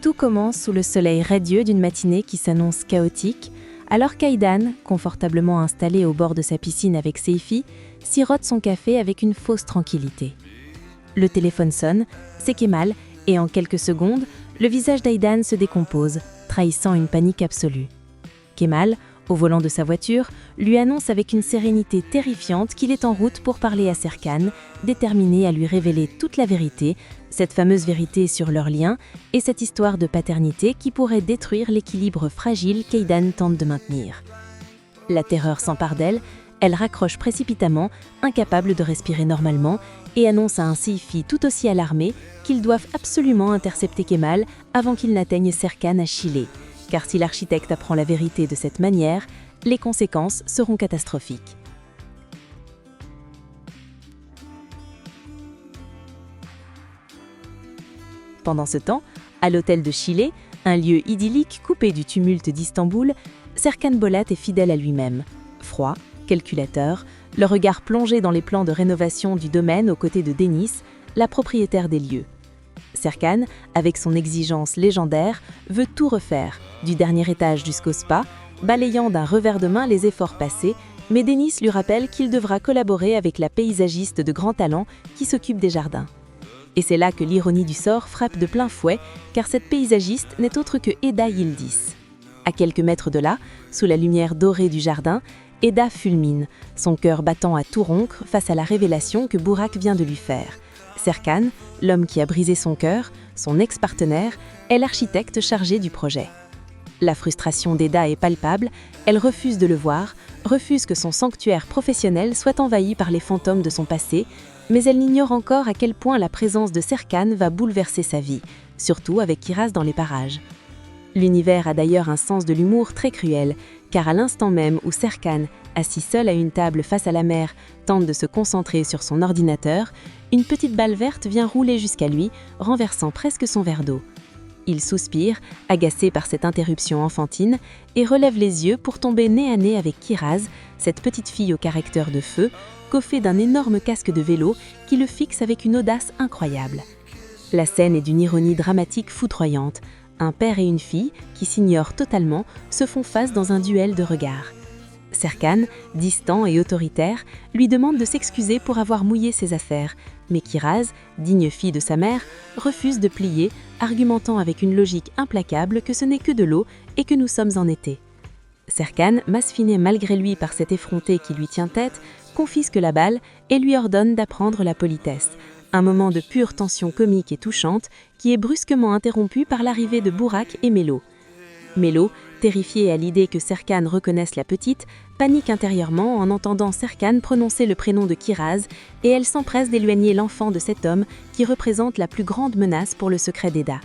Tout commence sous le soleil radieux d'une matinée qui s'annonce chaotique, alors qu'Aïdan, confortablement installé au bord de sa piscine avec Seifi, sirote son café avec une fausse tranquillité. Le téléphone sonne, c'est Kemal, et en quelques secondes, le visage d'Aïdan se décompose, trahissant une panique absolue. Kemal, au volant de sa voiture, lui annonce avec une sérénité terrifiante qu'il est en route pour parler à Serkan, déterminé à lui révéler toute la vérité, cette fameuse vérité sur leur lien et cette histoire de paternité qui pourrait détruire l'équilibre fragile qu'Aïdan tente de maintenir. La terreur s'empare d'elle, elle raccroche précipitamment, incapable de respirer normalement, et annonce à un Seifi tout aussi alarmé qu'ils doivent absolument intercepter Kemal avant qu'il n'atteigne Serkan à Chile. Car si l'architecte apprend la vérité de cette manière, les conséquences seront catastrophiques. Pendant ce temps, à l'hôtel de Chile, un lieu idyllique coupé du tumulte d'Istanbul, Serkan Bolat est fidèle à lui-même. Froid, calculateur, le regard plongé dans les plans de rénovation du domaine aux côtés de Deniz, la propriétaire des lieux. Serkan, avec son exigence légendaire, veut tout refaire, du dernier étage jusqu'au spa, balayant d'un revers de main les efforts passés, mais Deniz lui rappelle qu'il devra collaborer avec la paysagiste de grand talent qui s'occupe des jardins. Et c'est là que l'ironie du sort frappe de plein fouet, car cette paysagiste n'est autre que Eda Yildiz. À quelques mètres de là, sous la lumière dorée du jardin, Eda fulmine, son cœur battant à tout rompre face à la révélation que Burak vient de lui faire. Serkan, l'homme qui a brisé son cœur, son ex-partenaire, est l'architecte chargé du projet. La frustration d'Eda est palpable, elle refuse de le voir, refuse que son sanctuaire professionnel soit envahi par les fantômes de son passé, mais elle ignore encore à quel point la présence de Serkan va bouleverser sa vie, surtout avec Kiraz dans les parages. L'univers a d'ailleurs un sens de l'humour très cruel, car à l'instant même où Serkan, assis seul à une table face à la mer, tente de se concentrer sur son ordinateur, une petite balle verte vient rouler jusqu'à lui, renversant presque son verre d'eau. Il soupire, agacé par cette interruption enfantine, et relève les yeux pour tomber nez à nez avec Kiraz, cette petite fille au caractère de feu, coiffée d'un énorme casque de vélo qui le fixe avec une audace incroyable. La scène est d'une ironie dramatique foudroyante. Un père et une fille, qui s'ignorent totalement, se font face dans un duel de regards. Serkan, distant et autoritaire, lui demande de s'excuser pour avoir mouillé ses affaires, mais Kiraz, digne fille de sa mère, refuse de plier, argumentant avec une logique implacable que ce n'est que de l'eau et que nous sommes en été. Serkan, masfiné malgré lui par cet effronté qui lui tient tête, confisque la balle et lui ordonne d'apprendre la politesse. Un moment de pure tension comique et touchante qui est brusquement interrompu par l'arrivée de Burak et Melo. Melo, terrifiée à l'idée que Serkan reconnaisse la petite, panique intérieurement en entendant Serkan prononcer le prénom de Kiraz et elle s'empresse d'éloigner l'enfant de cet homme qui représente la plus grande menace pour le secret d'Eda.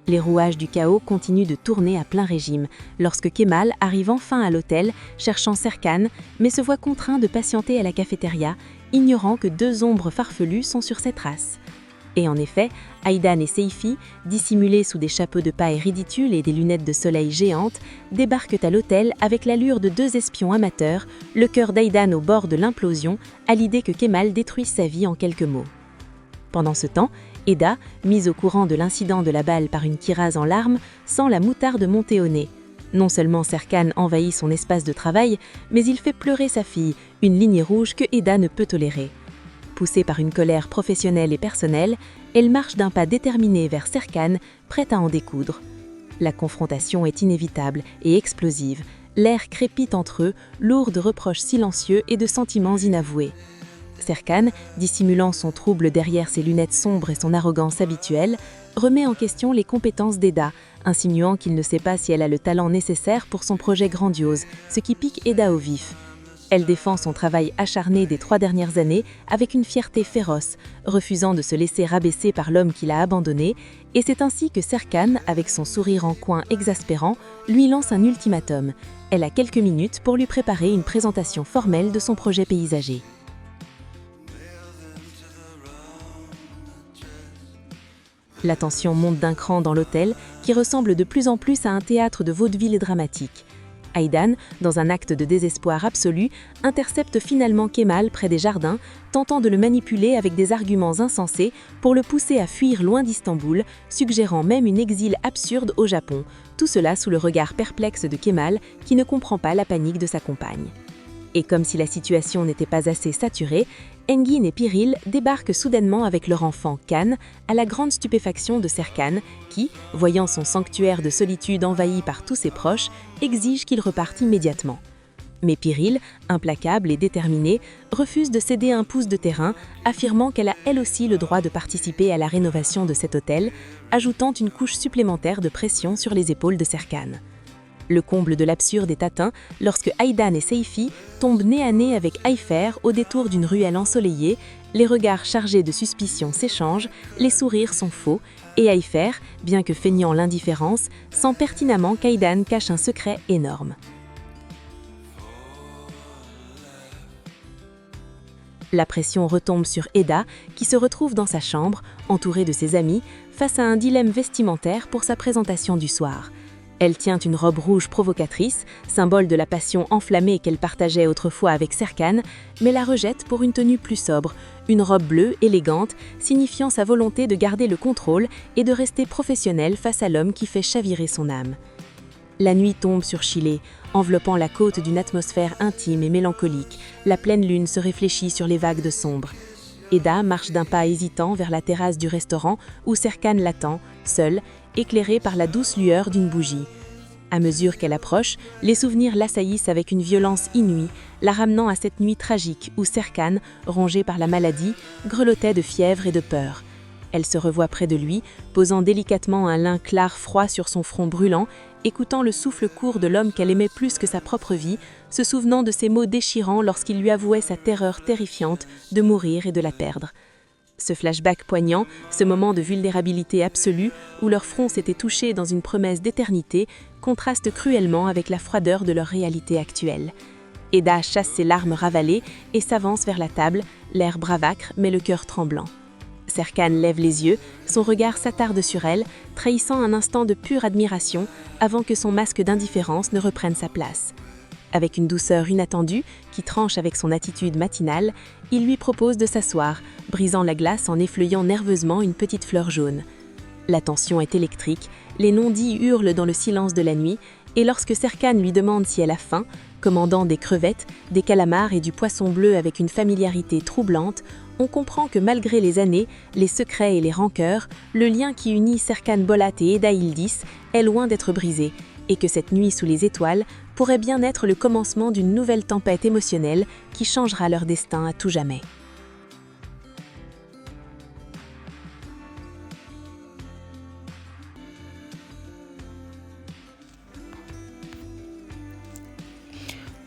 Les rouages du chaos continuent de tourner à plein régime, lorsque Kemal arrive enfin à l'hôtel, cherchant Serkan, mais se voit contraint de patienter à la cafétéria, ignorant que deux ombres farfelues sont sur ses traces. Et en effet, Aïdan et Seifi, dissimulés sous des chapeaux de paille ridicules et des lunettes de soleil géantes, débarquent à l'hôtel avec l'allure de deux espions amateurs, le cœur d'Aïdan au bord de l'implosion, à l'idée que Kemal détruise sa vie en quelques mots. Pendant ce temps, Eda, mise au courant de l'incident de la balle par une Kiraz en larmes, sent la moutarde monter au nez. Non seulement Serkan envahit son espace de travail, mais il fait pleurer sa fille, une ligne rouge que Eda ne peut tolérer. Poussée par une colère professionnelle et personnelle, elle marche d'un pas déterminé vers Serkan, prête à en découdre. La confrontation est inévitable et explosive. L'air crépite entre eux, lourd de reproches silencieux et de sentiments inavoués. Serkan, dissimulant son trouble derrière ses lunettes sombres et son arrogance habituelle, remet en question les compétences d'Eda, insinuant qu'il ne sait pas si elle a le talent nécessaire pour son projet grandiose, ce qui pique Eda au vif. Elle défend son travail acharné des 3 dernières années avec une fierté féroce, refusant de se laisser rabaisser par l'homme qui l'a abandonnée, et c'est ainsi que Serkan, avec son sourire en coin exaspérant, lui lance un ultimatum. Elle a quelques minutes pour lui préparer une présentation formelle de son projet paysager. La tension monte d'un cran dans l'hôtel, qui ressemble de plus en plus à un théâtre de vaudeville dramatique. Aidan, dans un acte de désespoir absolu, intercepte finalement Kemal près des jardins, tentant de le manipuler avec des arguments insensés pour le pousser à fuir loin d'Istanbul, suggérant même une exil absurde au Japon, tout cela sous le regard perplexe de Kemal qui ne comprend pas la panique de sa compagne. Et comme si la situation n'était pas assez saturée, Engin et Piril débarquent soudainement avec leur enfant Can, à la grande stupéfaction de Serkan, qui, voyant son sanctuaire de solitude envahi par tous ses proches, exige qu'il reparte immédiatement. Mais Piril, implacable et déterminée, refuse de céder un pouce de terrain, affirmant qu'elle a elle aussi le droit de participer à la rénovation de cet hôtel, ajoutant une couche supplémentaire de pression sur les épaules de Serkan. Le comble de l'absurde est atteint lorsque Aidan et Seyfi tombent nez à nez avec Ayfer au détour d'une ruelle ensoleillée, les regards chargés de suspicion s'échangent, les sourires sont faux, et Ayfer, bien que feignant l'indifférence, sent pertinemment qu'Aidan cache un secret énorme. La pression retombe sur Eda, qui se retrouve dans sa chambre, entourée de ses amis, face à un dilemme vestimentaire pour sa présentation du soir. Elle tient une robe rouge provocatrice, symbole de la passion enflammée qu'elle partageait autrefois avec Serkan, mais la rejette pour une tenue plus sobre, une robe bleue élégante, signifiant sa volonté de garder le contrôle et de rester professionnelle face à l'homme qui fait chavirer son âme. La nuit tombe sur Chile, enveloppant la côte d'une atmosphère intime et mélancolique. La pleine lune se réfléchit sur les vagues de sombre. Eda marche d'un pas hésitant vers la terrasse du restaurant où Serkan l'attend, seul, éclairé par la douce lueur d'une bougie. À mesure qu'elle approche, les souvenirs l'assaillissent avec une violence inouïe, la ramenant à cette nuit tragique où Serkan, rongé par la maladie, grelottait de fièvre et de peur. Elle se revoit près de lui, posant délicatement un lin clair froid sur son front brûlant, écoutant le souffle court de l'homme qu'elle aimait plus que sa propre vie, se souvenant de ses mots déchirants lorsqu'il lui avouait sa terreur terrifiante de mourir et de la perdre. Ce flashback poignant, ce moment de vulnérabilité absolue où leur front s'était touché dans une promesse d'éternité, contraste cruellement avec la froideur de leur réalité actuelle. Eda chasse ses larmes ravalées et s'avance vers la table, l'air bravâtre mais le cœur tremblant. Serkan lève les yeux, son regard s'attarde sur elle, trahissant un instant de pure admiration avant que son masque d'indifférence ne reprenne sa place. Avec une douceur inattendue, qui tranche avec son attitude matinale, il lui propose de s'asseoir, brisant la glace en effleuillant nerveusement une petite fleur jaune. La tension est électrique, les non-dits hurlent dans le silence de la nuit, et lorsque Serkan lui demande si elle a faim, commandant des crevettes, des calamars et du poisson bleu avec une familiarité troublante, on comprend que malgré les années, les secrets et les rancœurs, le lien qui unit Serkan Bolat et Eda Yıldız est loin d'être brisé, et que cette nuit sous les étoiles pourrait bien être le commencement d'une nouvelle tempête émotionnelle qui changera leur destin à tout jamais.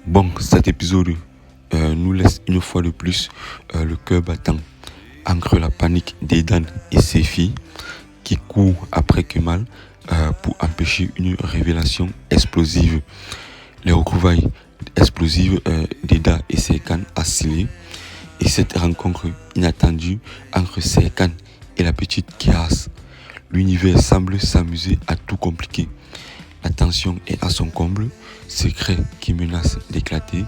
Bon, cet épisode nous laisse une fois de plus le cœur battant entre la panique d'Aidan et ses filles qui courent après Kemal pour empêcher une révélation explosive. Les retrouvailles explosives d'Eda et Serkan à Sile et cette rencontre inattendue entre Serkan et la petite Kiraz. L'univers semble s'amuser à tout compliquer. La tension est à son comble, secret qui menace d'éclater,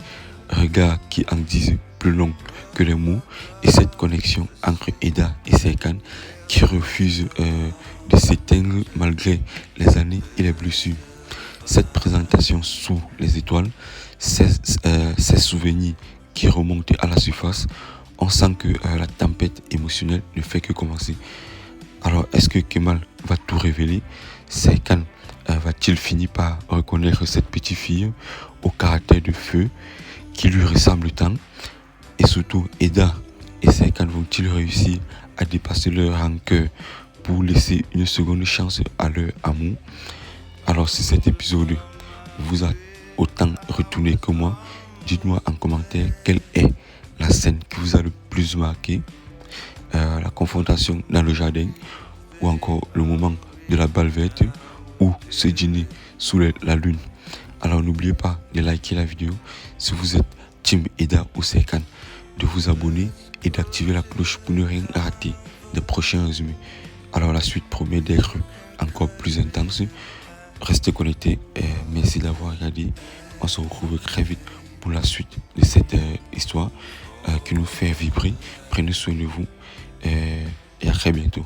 regards qui en disent plus long que les mots et cette connexion entre Eda et Serkan qui refuse de s'éteindre malgré les années et les blessures. Cette présentation sous les étoiles, ces souvenirs qui remontent à la surface, on sent que la tempête émotionnelle ne fait que commencer. Alors, est-ce que Kemal va tout révéler? Serkan va-t-il finir par reconnaître cette petite fille au caractère de feu qui lui ressemble tant? Et surtout, Eda et Serkan vont-ils réussir à dépasser leur rancœur pour laisser une seconde chance à leur amour? Alors, si cet épisode vous a autant retourné que moi, dites-moi en commentaire quelle est la scène qui vous a le plus marqué, la confrontation dans le jardin ou encore le moment de la balle verte ou ce dîner sous la lune. Alors n'oubliez pas de liker la vidéo si vous êtes Team Eda ou Serkan, de vous abonner et d'activer la cloche pour ne rien rater des prochains résumés. Alors la suite promet d'être encore plus intense. Restez connectés et merci d'avoir regardé On se retrouve très vite pour la suite de cette histoire qui nous fait vibrer. Prenez soin de vous et à très bientôt.